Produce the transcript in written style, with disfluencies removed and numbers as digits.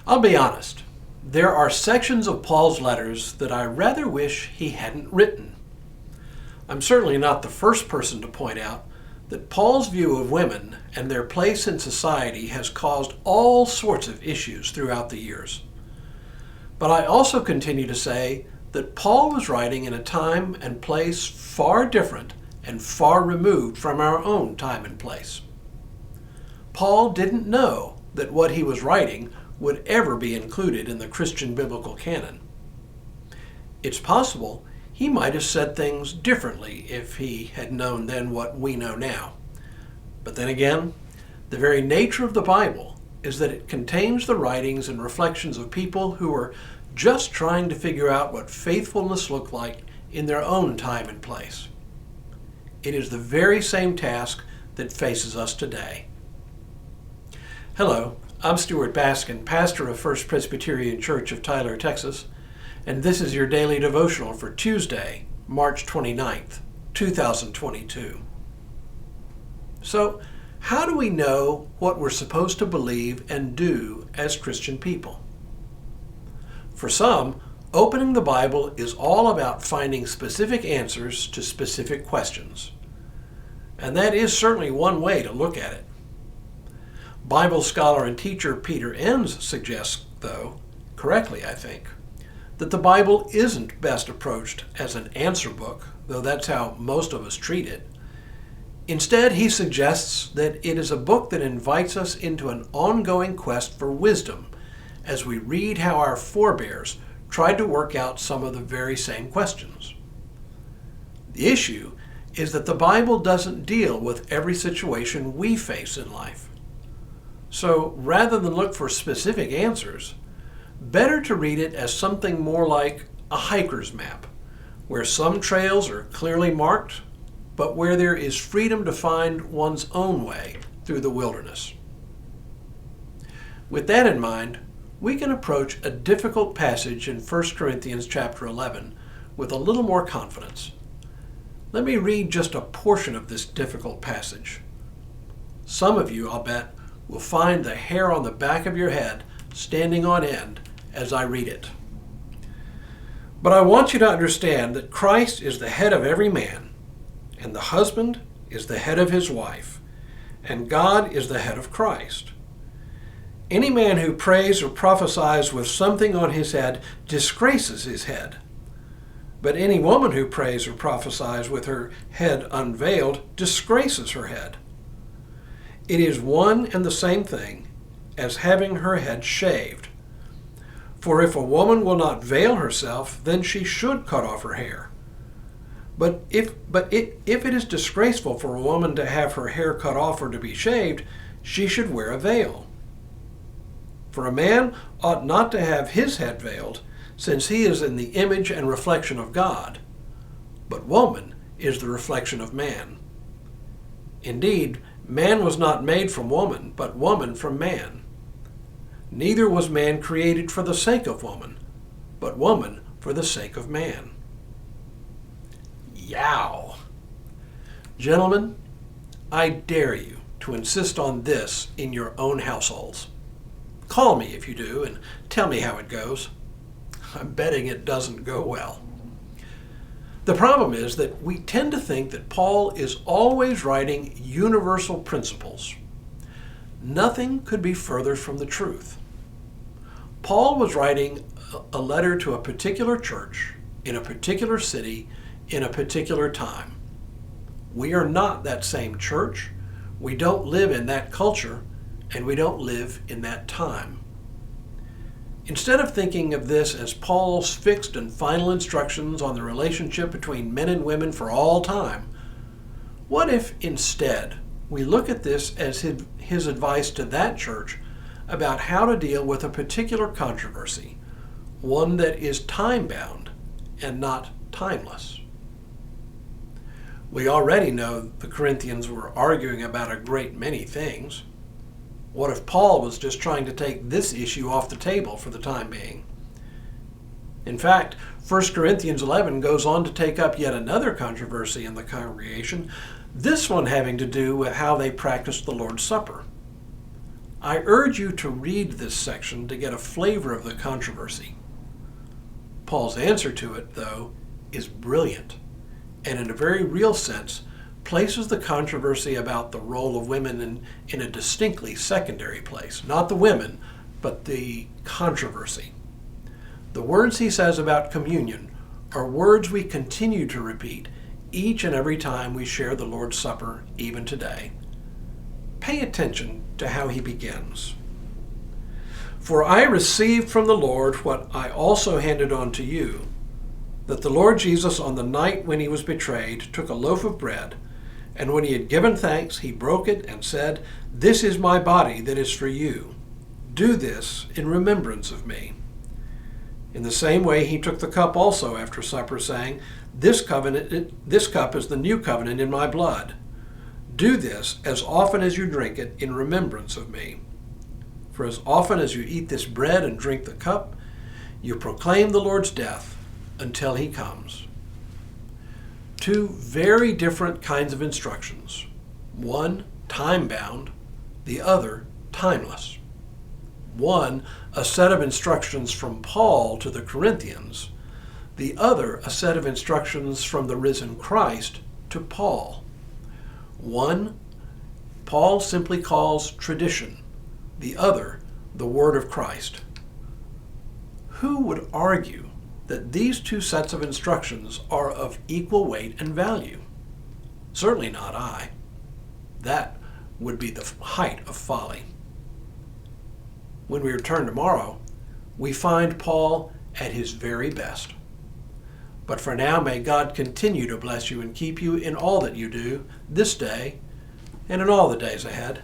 I'll be honest, there are sections of Paul's letters that I rather wish he hadn't written. I'm certainly not the first person to point out that Paul's view of women and their place in society has caused all sorts of issues throughout the years. But I also continue to say that Paul was writing in a time and place far different and far removed from our own time and place. Paul didn't know that what he was writing would ever be included in the Christian biblical canon. It's possible he might have said things differently if he had known then what we know now. But then again, the very nature of the Bible is that it contains the writings and reflections of people who were just trying to figure out what faithfulness looked like in their own time and place. It is the very same task that faces us today. Hello, I'm Stuart Baskin, pastor of First Presbyterian Church of Tyler, Texas, and this is your daily devotional for Tuesday, March 29th, 2022. So, how do we know what we're supposed to believe and do as Christian people? For some, opening the Bible is all about finding specific answers to specific questions. And that is certainly one way to look at it. Bible scholar and teacher Peter Enns suggests, though, correctly I think, that the Bible isn't best approached as an answer book, though that's how most of us treat it. Instead, he suggests that it is a book that invites us into an ongoing quest for wisdom as we read how our forebears tried to work out some of the very same questions. The issue is that the Bible doesn't deal with every situation we face in life. So rather than look for specific answers, better to read it as something more like a hiker's map, where some trails are clearly marked, but where there is freedom to find one's own way through the wilderness. With that in mind, we can approach a difficult passage in 1 Corinthians chapter 11 with a little more confidence. Let me read just a portion of this difficult passage. Some of you, I'll bet, will find the hair on the back of your head standing on end as I read it. But I want you to understand that Christ is the head of every man, and the husband is the head of his wife, and God is the head of Christ. Any man who prays or prophesies with something on his head disgraces his head. But any woman who prays or prophesies with her head unveiled disgraces her head. It is one and the same thing as having her head shaved. For if a woman will not veil herself, then she should cut off her hair. But if it is disgraceful for a woman to have her hair cut off or to be shaved, she should wear a veil. For a man ought not to have his head veiled, since he is in the image and reflection of God, but woman is the reflection of man. Indeed, man was not made from woman, but woman from man. Neither was man created for the sake of woman, but woman for the sake of man. Yow! Gentlemen, I dare you to insist on this in your own households. Call me if you do and tell me how it goes. I'm betting it doesn't go well. The problem is that we tend to think that Paul is always writing universal principles. Nothing could be further from the truth. Paul was writing a letter to a particular church, in a particular city, in a particular time. We are not that same church. We don't live in that culture, and we don't live in that time. Instead of thinking of this as Paul's fixed and final instructions on the relationship between men and women for all time, what if instead we look at this as his advice to that church about how to deal with a particular controversy, one that is time-bound and not timeless? We already know the Corinthians were arguing about a great many things. What if Paul was just trying to take this issue off the table for the time being? In fact, 1 Corinthians 11 goes on to take up yet another controversy in the congregation, this one having to do with how they practiced the Lord's Supper. I urge you to read this section to get a flavor of the controversy. Paul's answer to it, though, is brilliant, and in a very real sense, places the controversy about the role of women in a distinctly secondary place. Not the women, but the controversy. The words he says about communion are words we continue to repeat each and every time we share the Lord's Supper, even today. Pay attention to how he begins. For I received from the Lord what I also handed on to you, that the Lord Jesus, on the night when he was betrayed, took a loaf of bread, and when he had given thanks, he broke it and said, "This is my body that is for you. Do this in remembrance of me." In the same way, he took the cup also after supper, saying, This cup is the new covenant in my blood. Do this as often as you drink it in remembrance of me. For as often as you eat this bread and drink the cup, you proclaim the Lord's death until he comes. Two very different kinds of instructions. One time-bound, the other timeless. One, a set of instructions from Paul to the Corinthians. The other, a set of instructions from the risen Christ to Paul. One, Paul simply calls tradition. The other, the word of Christ. Who would argue that these two sets of instructions are of equal weight and value? Certainly not I. That would be the height of folly. When we return tomorrow, we find Paul at his very best. But for now, may God continue to bless you and keep you in all that you do this day and in all the days ahead.